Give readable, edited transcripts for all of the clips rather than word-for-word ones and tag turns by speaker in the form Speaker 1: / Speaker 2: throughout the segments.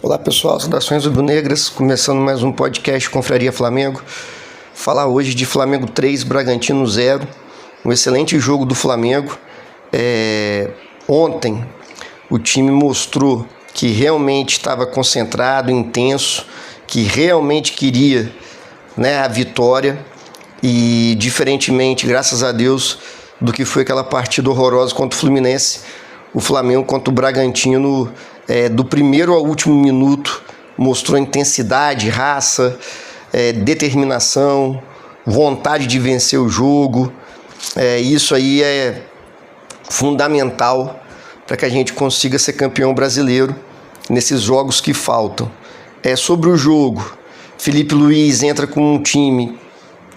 Speaker 1: Olá pessoal, saudações rubro-negras, começando mais um podcast Confraria Flamengo. Falar hoje de Flamengo 3, Bragantino 0, um excelente jogo do Flamengo. Ontem o time mostrou que realmente estava concentrado, intenso, que realmente queria, a vitória e diferentemente, graças a Deus, do que foi aquela partida horrorosa contra o Fluminense, o Flamengo contra o Bragantino, do primeiro ao último minuto, mostrou intensidade, raça, determinação, vontade de vencer o jogo. Isso aí é fundamental para que a gente consiga ser campeão brasileiro nesses jogos que faltam. Sobre o jogo, Felipe Luiz entra com um time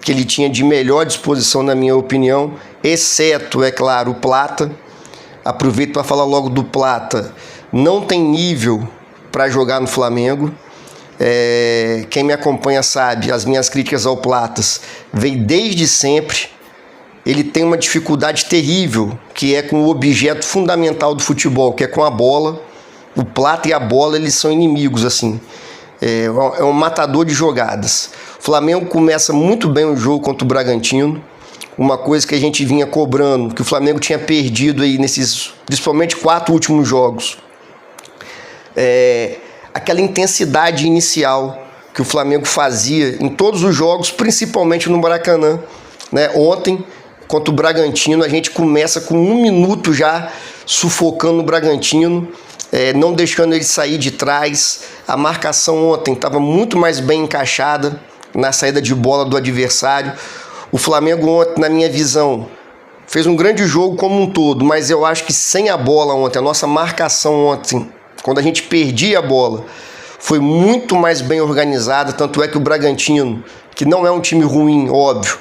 Speaker 1: que ele tinha de melhor disposição, na minha opinião, exceto, é claro, o Plata. Aproveito para falar logo do Plata. Não tem nível para jogar no Flamengo. Quem me acompanha sabe, as minhas críticas ao Platas vêm desde sempre. Ele tem uma dificuldade terrível, que é com o objeto fundamental do futebol, que é com a bola. O Plata e a bola, eles são inimigos, assim. É um matador de jogadas. O Flamengo começa muito bem o jogo contra o Bragantino. Uma coisa que a gente vinha cobrando, que o Flamengo tinha perdido aí nesses, principalmente 4 últimos jogos. Aquela intensidade inicial que o Flamengo fazia em todos os jogos, principalmente no Maracanã. Ontem, contra o Bragantino, a gente começa com 1 minuto já sufocando o Bragantino, não deixando ele sair de trás. A marcação ontem estava muito mais bem encaixada na saída de bola do adversário. O Flamengo ontem, na minha visão, fez um grande jogo como um todo, mas eu acho que sem a bola ontem, a nossa marcação ontem, quando a gente perdia a bola, foi muito mais bem organizada. Tanto é que o Bragantino, que não é um time ruim, óbvio,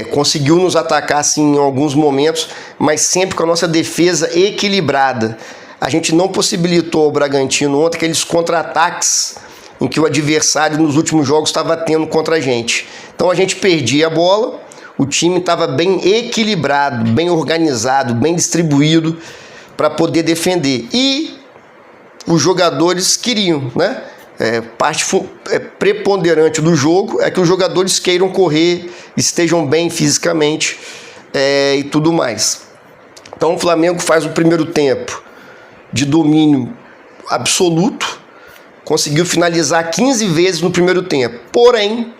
Speaker 1: conseguiu nos atacar assim, em alguns momentos, mas sempre com a nossa defesa equilibrada. A gente não possibilitou ao Bragantino ontem aqueles contra-ataques em que o adversário nos últimos jogos estava tendo contra a gente. Então a gente perdia a bola, o time estava bem equilibrado, bem organizado, bem distribuído para poder defender. E os jogadores queriam, parte preponderante do jogo é que os jogadores queiram correr, estejam bem fisicamente e tudo mais. Então o Flamengo faz o primeiro tempo de domínio absoluto, conseguiu finalizar 15 vezes no primeiro tempo, porém,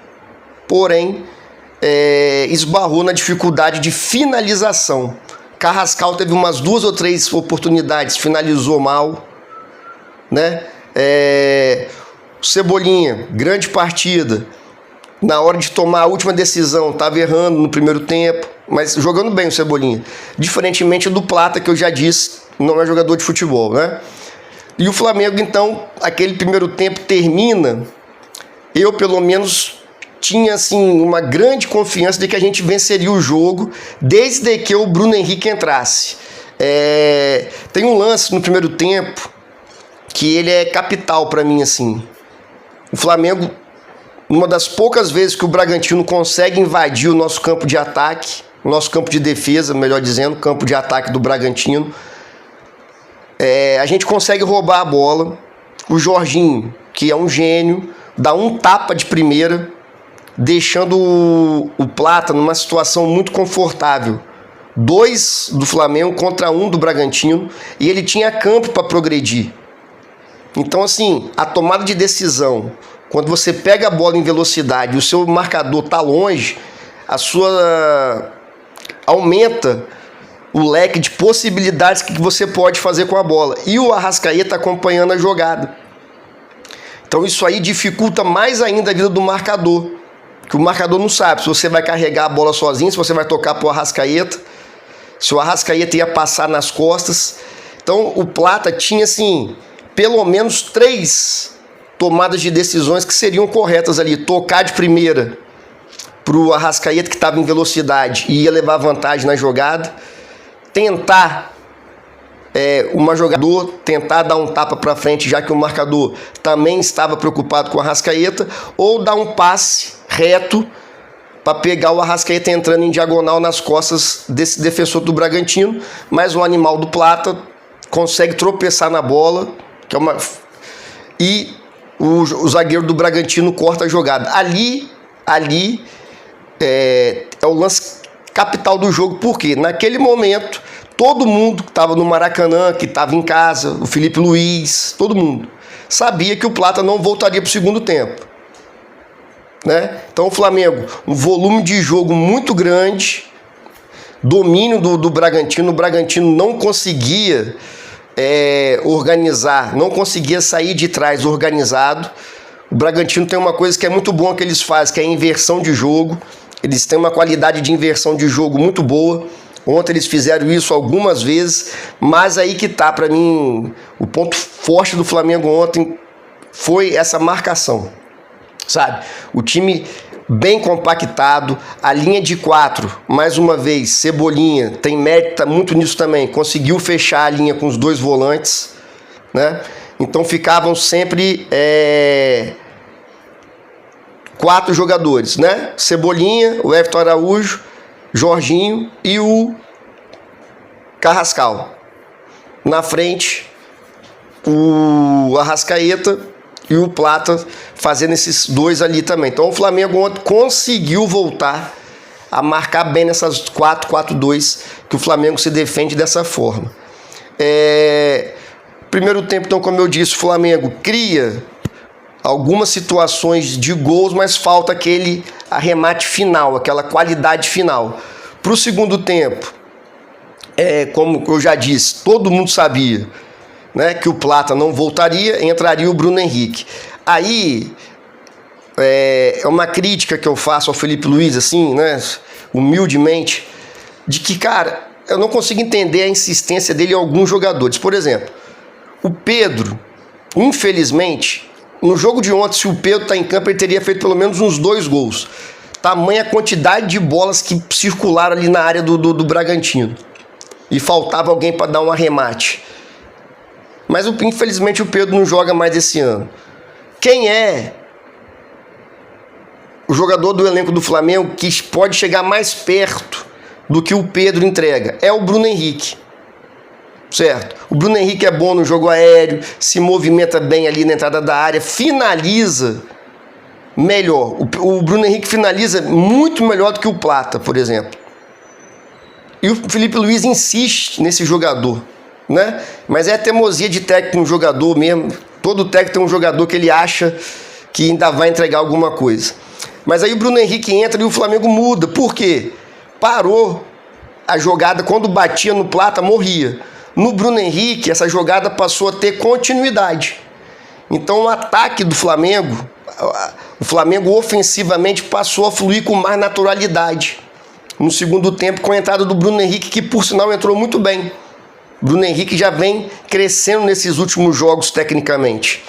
Speaker 1: esbarrou na dificuldade de finalização. Carrascal teve umas 2 ou 3 oportunidades, finalizou mal, Cebolinha, grande partida, na hora de tomar a última decisão, estava errando no primeiro tempo, mas jogando bem o Cebolinha, diferentemente do Plata, que eu já disse, não é jogador de futebol, E o Flamengo, então, aquele primeiro tempo termina, eu pelo menos tinha assim uma grande confiança de que a gente venceria o jogo desde que o Bruno Henrique entrasse. Tem um lance no primeiro tempo que ele é capital para mim, assim. O Flamengo, uma das poucas vezes que o Bragantino consegue invadir o nosso campo de ataque, o nosso campo de defesa, melhor dizendo, campo de ataque do Bragantino, a gente consegue roubar a bola. O Jorginho, que é um gênio, dá um tapa de primeira, deixando o Plata numa situação muito confortável. 2 do Flamengo contra 1 do Bragantino, e ele tinha campo para progredir. Então, assim, a tomada de decisão, quando você pega a bola em velocidade e o seu marcador está longe, aumenta o leque de possibilidades que você pode fazer com a bola. E o Arrascaeta acompanhando a jogada. Então isso aí dificulta mais ainda a vida do marcador, que o marcador não sabe se você vai carregar a bola sozinho, se você vai tocar para o Arrascaeta, se o Arrascaeta ia passar nas costas. Então o Plata tinha, assim, pelo menos 3 tomadas de decisões que seriam corretas ali. Tocar de primeira para o Arrascaeta, que estava em velocidade e ia levar vantagem na jogada. Tentar tentar dar um tapa para frente, já que o marcador também estava preocupado com o Arrascaeta, ou dar um passe reto para pegar o Arrascaeta entrando em diagonal nas costas desse defensor do Bragantino, mas o animal do Plata consegue tropeçar na bola, que e o zagueiro do Bragantino corta a jogada. Ali é o lance capital do jogo, porque naquele momento todo mundo que estava no Maracanã, que estava em casa, o Felipe Luiz, todo mundo sabia que o Plata não voltaria para o segundo tempo, né? Então o Flamengo, um volume de jogo muito grande, domínio do Bragantino. O Bragantino não conseguia organizar, não conseguia sair de trás organizado. O Bragantino tem uma coisa que é muito boa que eles fazem, que é a inversão de jogo. Eles têm uma qualidade de inversão de jogo muito boa. Ontem eles fizeram isso algumas vezes, mas aí que tá, para mim, o ponto forte do Flamengo ontem foi essa marcação, sabe? O time bem compactado, a linha de 4, mais uma vez, Cebolinha tem mérito muito nisso também, conseguiu fechar a linha com os 2 volantes, né? Então ficavam sempre 4 jogadores, né? Cebolinha, o Everton Araújo, Jorginho e o Carrascal. Na frente, o Arrascaeta e o Plata fazendo esses 2 ali também. Então o Flamengo ontem conseguiu voltar a marcar bem nessas 4-4-2 que o Flamengo se defende dessa forma. Primeiro tempo, então, como eu disse, o Flamengo cria algumas situações de gols, mas falta aquele arremate final, aquela qualidade final. Para o segundo tempo, como eu já disse, todo mundo sabia, né, que o Plata não voltaria, entraria o Bruno Henrique. Aí é uma crítica que eu faço ao Felipe Luiz, assim, né, humildemente, de que, cara, eu não consigo entender a insistência dele em alguns jogadores. Por exemplo, o Pedro, infelizmente, no jogo de ontem, se o Pedro está em campo, ele teria feito pelo menos uns 2 gols. Tamanha quantidade de bolas que circularam ali na área do Bragantino. E faltava alguém para dar um arremate. Mas infelizmente o Pedro não joga mais esse ano. Quem é o jogador do elenco do Flamengo que pode chegar mais perto do que o Pedro entrega? É o Bruno Henrique. Certo? O Bruno Henrique é bom no jogo aéreo, se movimenta bem ali na entrada da área, finaliza melhor. O Bruno Henrique finaliza muito melhor do que o Plata, por exemplo. E o Felipe Luiz insiste nesse jogador, né? Mas é a teimosia de técnico no jogador mesmo. Todo técnico tem um jogador que ele acha que ainda vai entregar alguma coisa. Mas aí o Bruno Henrique entra e o Flamengo muda. Por quê? Parou a jogada, quando batia no Plata, morria. No Bruno Henrique, essa jogada passou a ter continuidade. Então o ataque do Flamengo, o Flamengo ofensivamente passou a fluir com mais naturalidade. No segundo tempo, com a entrada do Bruno Henrique, que por sinal entrou muito bem. Bruno Henrique já vem crescendo nesses últimos jogos tecnicamente.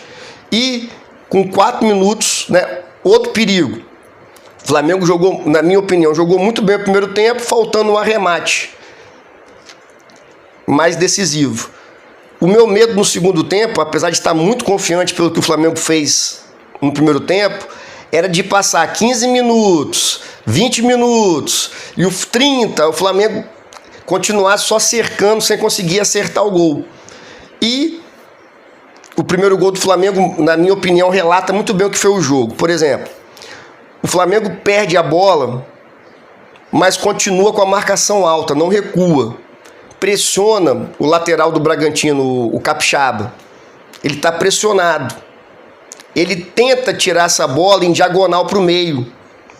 Speaker 1: E com 4 minutos, né, outro perigo. O Flamengo jogou, na minha opinião, jogou muito bem o primeiro tempo, faltando um arremate mais decisivo. O meu medo no segundo tempo, apesar de estar muito confiante pelo que o Flamengo fez no primeiro tempo, era de passar 15 minutos, 20 minutos e o 30, o Flamengo continuar só cercando sem conseguir acertar o gol. E o primeiro gol do Flamengo, na minha opinião, relata muito bem o que foi o jogo. Por exemplo, o Flamengo perde a bola, mas continua com a marcação alta, não recua. Pressiona o lateral do Bragantino, o Capixaba. Ele está pressionado. Ele tenta tirar essa bola em diagonal para o meio,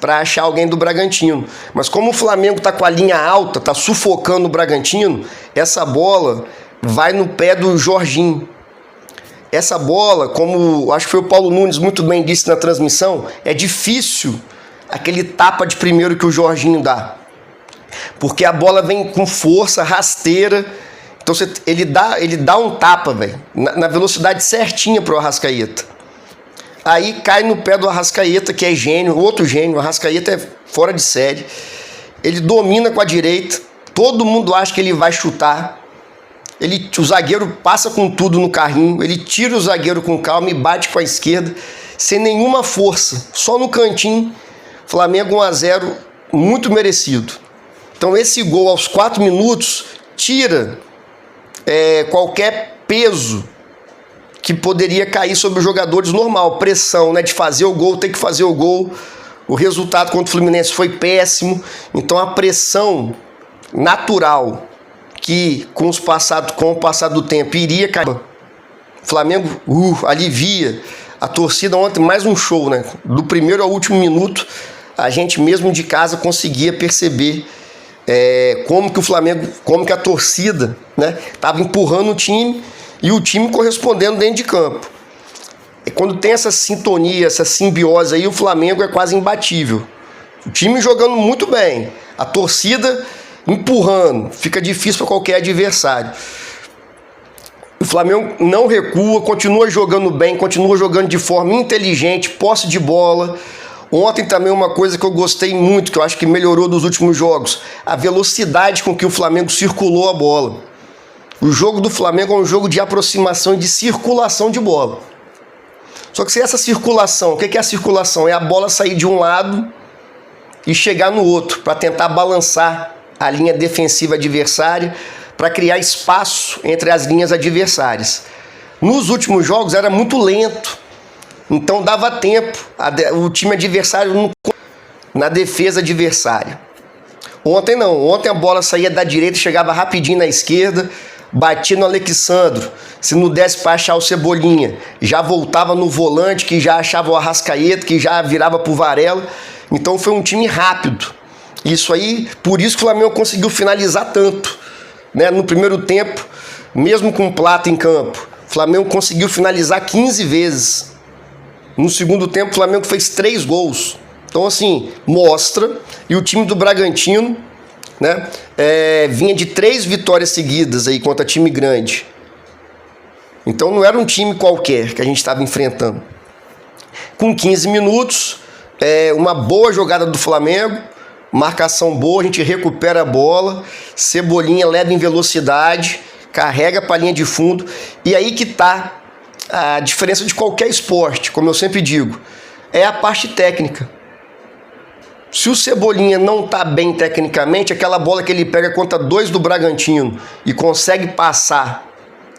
Speaker 1: para achar alguém do Bragantino. Mas como o Flamengo está com a linha alta, está sufocando o Bragantino, essa bola vai no pé do Jorginho. Essa bola, como acho que foi o Paulo Nunes muito bem disse na transmissão, é difícil aquele tapa de primeiro que o Jorginho dá. Porque a bola vem com força, rasteira. Então ele dá um tapa, velho, na velocidade certinha pro Arrascaeta. Aí cai no pé do Arrascaeta, que é gênio, outro gênio. O Arrascaeta é fora de série. Ele domina com a direita. Todo mundo acha que ele vai chutar. O zagueiro passa com tudo no carrinho. Ele tira o zagueiro com calma e bate com a esquerda, sem nenhuma força. Só no cantinho. Flamengo 1-0, muito merecido. Então esse gol aos 4 minutos tira qualquer peso que poderia cair sobre os jogadores normal, pressão, né, de fazer o gol, ter que fazer o gol. O resultado contra o Fluminense foi péssimo, então a pressão natural que com o passar do tempo iria cair. O Flamengo alivia. A torcida ontem, mais um show, né? Do primeiro ao último minuto, a gente mesmo de casa conseguia perceber como que o Flamengo, como que a torcida, né, estava empurrando o time e o time correspondendo dentro de campo. E quando tem essa sintonia, essa simbiose aí, o Flamengo é quase imbatível. O time jogando muito bem, a torcida empurrando, fica difícil para qualquer adversário. O Flamengo não recua, continua jogando bem, continua jogando de forma inteligente, posse de bola. Ontem também uma coisa que eu gostei muito, que eu acho que melhorou dos últimos jogos, a velocidade com que o Flamengo circulou a bola. O jogo do Flamengo é um jogo de aproximação e de circulação de bola. Só que se essa circulação, o que é a circulação? É a bola sair de um lado e chegar no outro, para tentar balançar a linha defensiva adversária, para criar espaço entre as linhas adversárias. Nos últimos jogos era muito lento, então dava tempo o time adversário na defesa adversária. Ontem não, ontem a bola saía da direita, chegava rapidinho na esquerda, batia no Alexandro, se não desse para achar o Cebolinha, já voltava no volante, que já achava o Arrascaeta, que já virava pro Varela. Então foi um time rápido. Isso aí, por isso que o Flamengo conseguiu finalizar tanto, né? No primeiro tempo, mesmo com Plata em campo, o Flamengo conseguiu finalizar 15 vezes. No segundo tempo, o Flamengo fez 3 gols. Então, assim, mostra. E o time do Bragantino, né, vinha de 3 vitórias seguidas aí contra time grande. Então não era um time qualquer que a gente estava enfrentando. Com 15 minutos, uma boa jogada do Flamengo, marcação boa, a gente recupera a bola, Cebolinha leva em velocidade, carrega para a linha de fundo, e aí que está a diferença de qualquer esporte, como eu sempre digo, é a parte técnica. Se o Cebolinha não está bem tecnicamente, aquela bola que ele pega contra 2 do Bragantino e consegue passar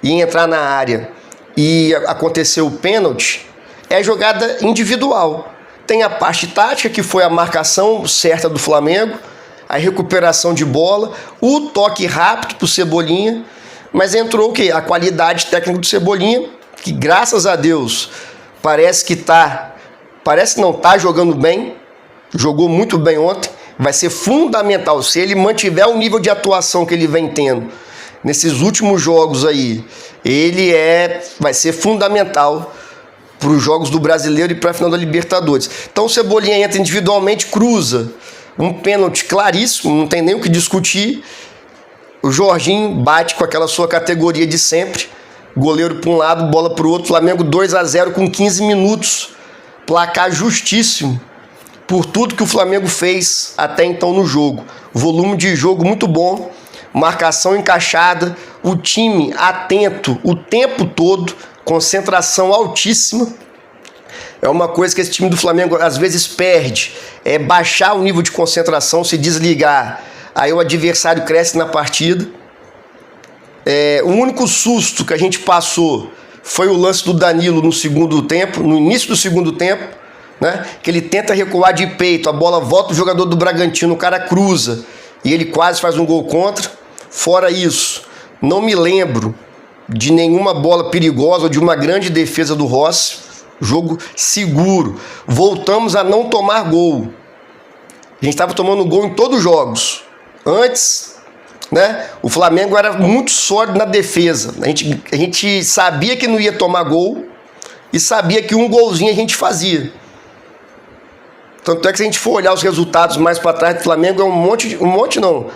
Speaker 1: e entrar na área e acontecer o pênalti, é jogada individual. Tem a parte tática, que foi a marcação certa do Flamengo, a recuperação de bola, o toque rápido para o Cebolinha, mas entrou o quê? A qualidade técnica do Cebolinha, que graças a Deus parece não está jogando bem, jogou muito bem ontem, vai ser fundamental. Se ele mantiver o nível de atuação que ele vem tendo nesses últimos jogos aí, vai ser fundamental para os jogos do Brasileiro e para a final da Libertadores. Então o Cebolinha entra individualmente, cruza um pênalti claríssimo, não tem nem o que discutir. O Jorginho bate com aquela sua categoria de sempre, goleiro para um lado, bola para o outro. Flamengo 2-0 com 15 minutos, placar justíssimo por tudo que o Flamengo fez até então no jogo. Volume de jogo muito bom, marcação encaixada, o time atento o tempo todo, concentração altíssima. É uma coisa que esse time do Flamengo às vezes perde, é baixar o nível de concentração, se desligar, aí o adversário cresce na partida. O único susto que a gente passou foi o lance do Danilo no segundo tempo, no início do segundo tempo, né? Que ele tenta recuar de peito, a bola volta pro jogador do Bragantino, o cara cruza e ele quase faz um gol contra. Fora isso, não me lembro de nenhuma bola perigosa ou de uma grande defesa do Rossi. Jogo seguro. Voltamos a não tomar gol. A gente estava tomando gol em todos os jogos. Antes, né, o Flamengo era muito sólido na defesa. A gente sabia que não ia tomar gol e sabia que um golzinho a gente fazia. Tanto é que se a gente for olhar os resultados mais para trás do Flamengo, é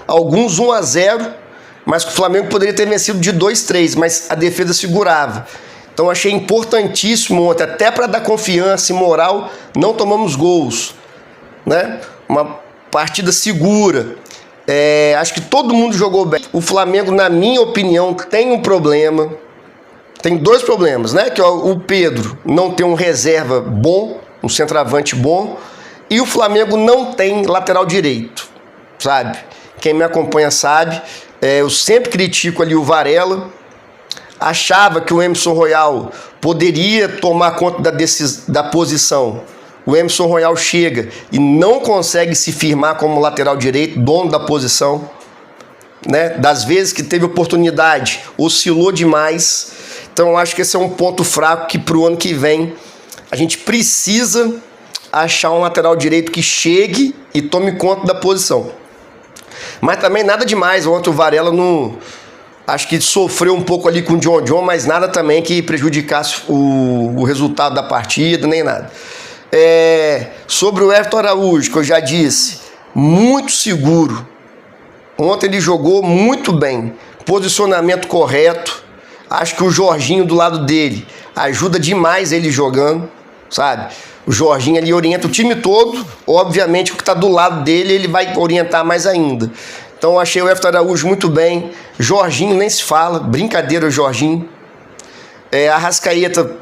Speaker 1: alguns 1-0, mas que o Flamengo poderia ter vencido de 2-3, mas a defesa segurava. Então achei importantíssimo ontem, até para dar confiança e moral, não tomamos gols, né? Uma partida segura. Acho que todo mundo jogou bem. O Flamengo, na minha opinião, tem um problema. Tem 2 problemas, né? Que é o Pedro não tem um reserva bom, um centroavante bom, e o Flamengo não tem lateral direito, sabe? Quem me acompanha sabe. Eu sempre critico ali o Varela. achava que o Emerson Royal poderia tomar conta da posição. O Emerson Royal chega e não consegue se firmar como lateral direito, dono da posição, né? Das vezes que teve oportunidade, oscilou demais. Então eu acho que esse é um ponto fraco que para o ano que vem a gente precisa achar um lateral direito que chegue e tome conta da posição. Mas também nada demais. Ontem o Varela não... Acho que sofreu um pouco ali com o John, mas nada também que prejudicasse o resultado da partida, nem nada. Sobre o Everton Araújo, que eu já disse, muito seguro. Ontem ele jogou muito bem, posicionamento correto. Acho que o Jorginho do lado dele ajuda demais ele jogando, sabe? O Jorginho ali orienta o time todo, obviamente o que está do lado dele ele vai orientar mais ainda. Então eu achei o Everton Araújo muito bem. Jorginho nem se fala, brincadeira o Jorginho. Arrascaeta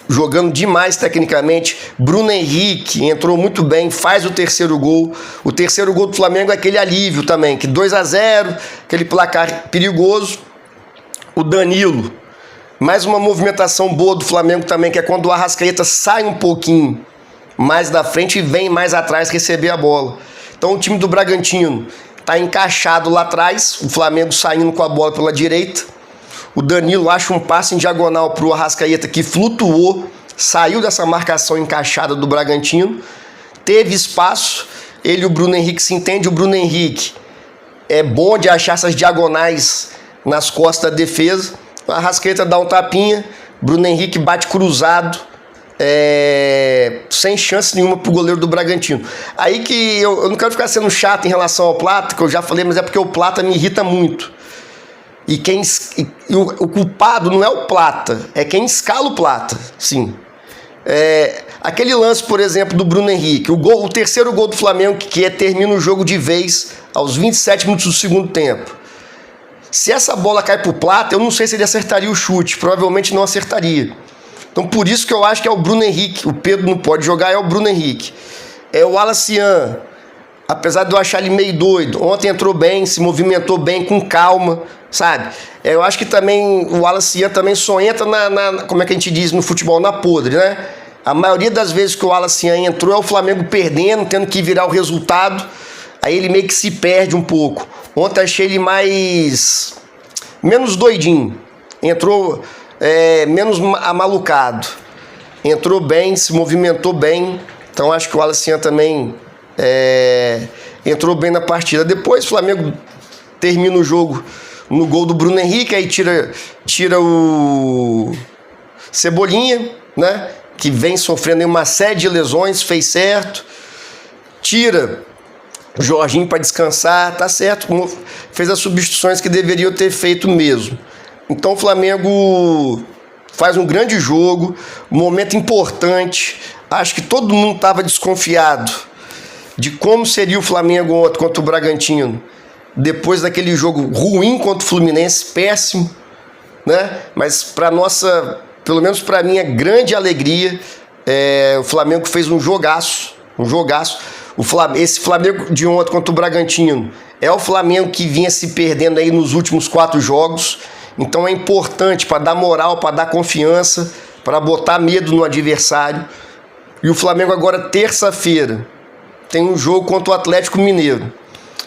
Speaker 1: jogando demais tecnicamente. Bruno Henrique entrou muito bem, faz o terceiro gol. O terceiro gol do Flamengo é aquele alívio também, que 2-0, aquele placar perigoso. O Danilo, mais uma movimentação boa do Flamengo também, que é quando o Arrascaeta sai um pouquinho mais da frente e vem mais atrás receber a bola. Então o time do Bragantino está encaixado lá atrás, o Flamengo saindo com a bola pela direita. O Danilo acha um passe em diagonal para o Arrascaeta que flutuou, saiu dessa marcação encaixada do Bragantino, teve espaço, ele e o Bruno Henrique se entendem. O Bruno Henrique é bom de achar essas diagonais nas costas da defesa. O Arrascaeta dá um tapinha, Bruno Henrique bate cruzado, sem chance nenhuma pro goleiro do Bragantino. Aí que eu não quero ficar sendo chato em relação ao Plata, que eu já falei, mas é porque o Plata me irrita muito. E o culpado não é o Plata, é quem escala o Plata, sim. Aquele lance, por exemplo, do Bruno Henrique, o terceiro gol do Flamengo, que termina o jogo de vez aos 27 minutos do segundo tempo. Se essa bola cai pro Plata, eu não sei se ele acertaria o chute, provavelmente não acertaria. Então por isso que eu acho que é o Bruno Henrique. O Pedro não pode jogar, é o Bruno Henrique. O Wallace, apesar de eu achar ele meio doido, ontem entrou bem, se movimentou bem, com calma, sabe? Eu acho que também o Wallace também só entra como é que a gente diz no futebol, na podre, né? A maioria das vezes que o Wallace entrou é o Flamengo perdendo, tendo que virar o resultado, aí ele meio que se perde um pouco. Ontem achei ele menos doidinho, entrou menos amalucado, entrou bem, se movimentou bem. Então acho que o Wallace também entrou bem na partida. Depois o Flamengo termina o jogo no gol do Bruno Henrique, aí tira o Cebolinha, né, que vem sofrendo uma série de lesões, fez certo, tira o Jorginho para descansar, tá certo, fez as substituições que deveriam ter feito mesmo. Então o Flamengo faz um grande jogo, um momento importante. Acho que todo mundo estava desconfiado de como seria o Flamengo ontem contra o Bragantino, depois daquele jogo ruim contra o Fluminense, péssimo, né? Mas pelo menos para minha grande alegria, o Flamengo fez um jogaço. Esse Flamengo de ontem contra o Bragantino é o Flamengo que vinha se perdendo aí nos últimos 4 jogos. Então é importante para dar moral, para dar confiança, para botar medo no adversário. E o Flamengo agora, terça-feira, tem um jogo contra o Atlético Mineiro.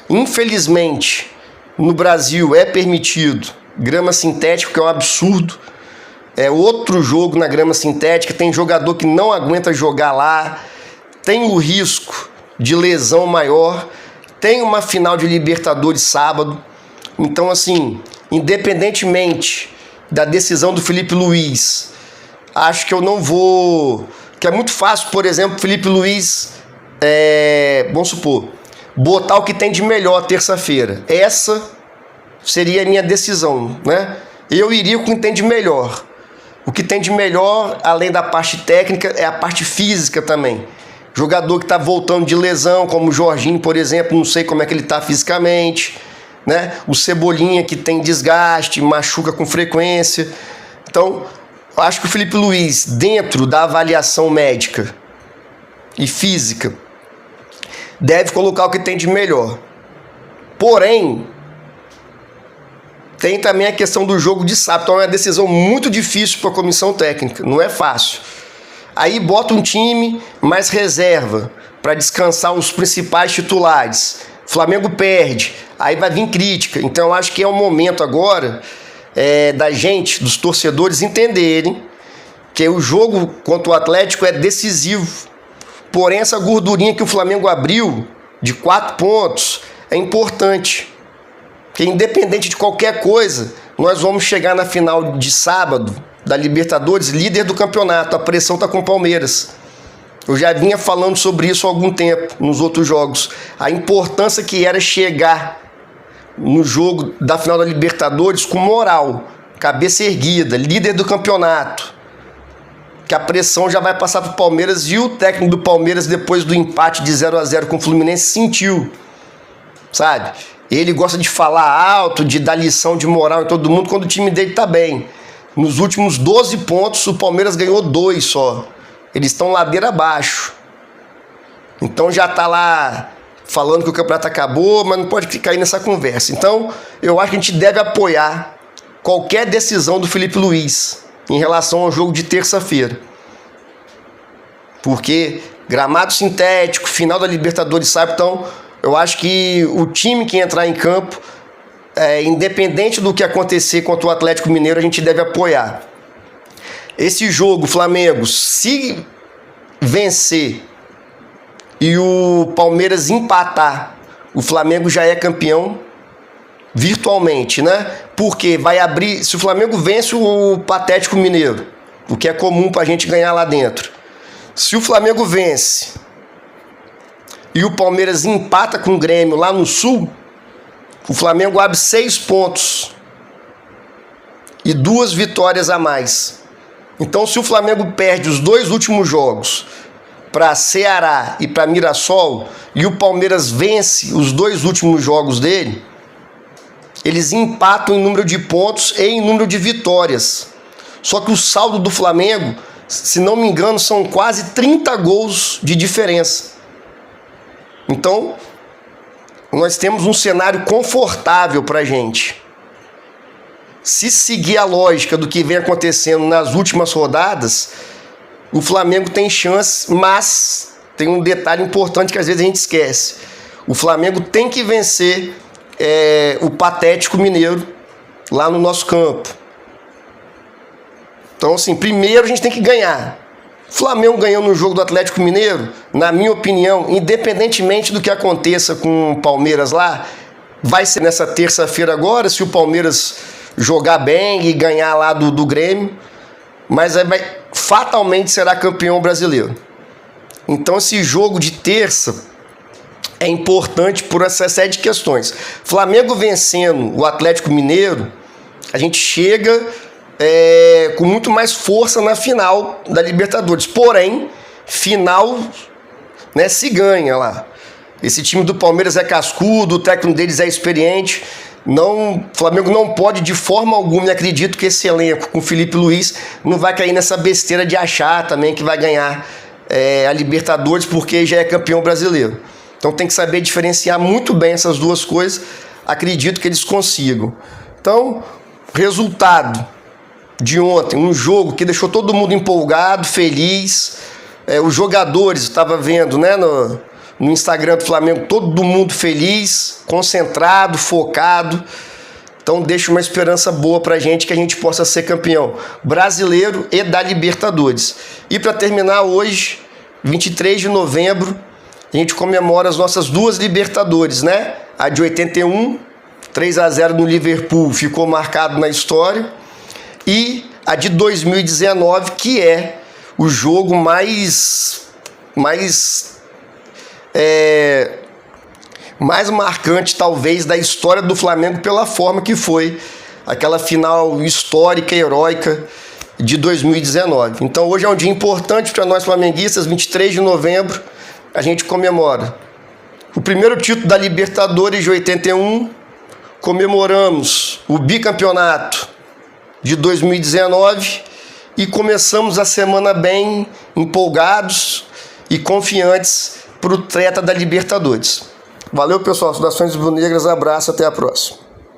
Speaker 1: Infelizmente, no Brasil é permitido grama sintética, que é um absurdo. É outro jogo na grama sintética, tem jogador que não aguenta jogar lá, tem o risco de lesão maior, tem uma final de Libertadores sábado. Então, assim, independentemente da decisão do Felipe Luiz, acho que eu não vou... Que é muito fácil, por exemplo, Felipe Luiz, vamos supor, botar o que tem de melhor terça-feira. Essa seria a minha decisão, né? Eu iria com o que tem de melhor. O que tem de melhor, além da parte técnica, é a parte física também. Jogador que está voltando de lesão, como o Jorginho, por exemplo, não sei como é que ele está fisicamente, né? O Cebolinha, que tem desgaste, machuca com frequência. Então, acho que o Felipe Luiz, dentro da avaliação médica e física, deve colocar o que tem de melhor. Porém, Tem também a questão do jogo de sábado. Então é uma decisão muito difícil para a comissão técnica. Não é fácil. Aí bota um time mais reserva para descansar os principais titulares. Flamengo perde. Aí vai vir crítica. Então eu acho que é o momento agora da gente, dos torcedores, entenderem que o jogo contra o Atlético é decisivo. Porém, essa gordurinha que o Flamengo abriu de 4 pontos é importante. Porque independente de qualquer coisa, nós vamos chegar na final de sábado da Libertadores, líder do campeonato. A pressão está com o Palmeiras. Eu já vinha falando sobre isso há algum tempo, nos outros jogos. A importância que era chegar no jogo da final da Libertadores com moral, cabeça erguida, líder do campeonato. Que a pressão já vai passar para o Palmeiras, e o técnico do Palmeiras, depois do empate de 0-0 com o Fluminense, sentiu, sabe? Ele gosta de falar alto, de dar lição de moral em todo mundo quando o time dele tá bem. Nos últimos 12 pontos, o Palmeiras ganhou 2 só. Eles estão ladeira abaixo. Então já tá lá falando que o campeonato acabou, mas não pode ficar aí nessa conversa. Então, eu acho que a gente deve apoiar qualquer decisão do Felipe Luiz em relação ao jogo de terça-feira. Porque gramado sintético, final da Libertadores, sabe? Então, eu acho que o time que entrar em campo, independente do que acontecer contra o Atlético Mineiro, a gente deve apoiar. Esse jogo, Flamengo, se vencer e o Palmeiras empatar, o Flamengo já é campeão virtualmente, né? Porque vai abrir, se o Flamengo vence o Patético Mineiro, o que é comum pra gente ganhar lá dentro. Se o Flamengo vence e o Palmeiras empata com o Grêmio lá no Sul, o Flamengo abre 6 pontos e 2 vitórias a mais. Então, se o Flamengo perde os 2 últimos jogos para Ceará e para Mirassol, e o Palmeiras vence os 2 últimos jogos dele, eles empatam em número de pontos e em número de vitórias. Só que o saldo do Flamengo, se não me engano, são quase 30 gols de diferença. Então, nós temos um cenário confortável para a gente. Se seguir a lógica do que vem acontecendo nas últimas rodadas, o Flamengo tem chance, mas tem um detalhe importante que às vezes a gente esquece. O Flamengo tem que vencer o Patético Mineiro lá no nosso campo. Então, assim, primeiro a gente tem que ganhar. O Flamengo ganhou no jogo do Atlético Mineiro, na minha opinião, independentemente do que aconteça com o Palmeiras lá, vai ser nessa terça-feira agora, se o Palmeiras jogar bem e ganhar lá do Grêmio, mas fatalmente será campeão brasileiro. Então esse jogo de terça é importante por essa série de questões. Flamengo vencendo o Atlético Mineiro, a gente chega com muito mais força na final da Libertadores. Porém, final, né, se ganha lá. Esse time do Palmeiras é cascudo, o técnico deles é experiente. O Flamengo não pode de forma alguma, e acredito que esse elenco com o Felipe Luiz não vai cair nessa besteira de achar também que vai ganhar a Libertadores porque já é campeão brasileiro. Então tem que saber diferenciar muito bem essas duas coisas. Acredito que eles consigam. Então, resultado de ontem, um jogo que deixou todo mundo empolgado, feliz. Os jogadores, eu estava vendo, né, no Instagram do Flamengo, todo mundo feliz, concentrado, focado. Então deixa uma esperança boa pra gente, que a gente possa ser campeão brasileiro e da Libertadores. E para terminar hoje, 23 de novembro, a gente comemora as nossas 2 Libertadores, né? A de 81, 3-0 no Liverpool, ficou marcado na história. E a de 2019, que é o jogo mais marcante, talvez, da história do Flamengo, pela forma que foi aquela final histórica, heróica de 2019. Então hoje é um dia importante para nós flamenguistas. 23 de novembro a gente comemora o primeiro título da Libertadores de 81, comemoramos o bicampeonato de 2019 e começamos a semana bem empolgados e confiantes para o treta da Libertadores. Valeu, pessoal. Saudações rubro-negras, abraço, até a próxima.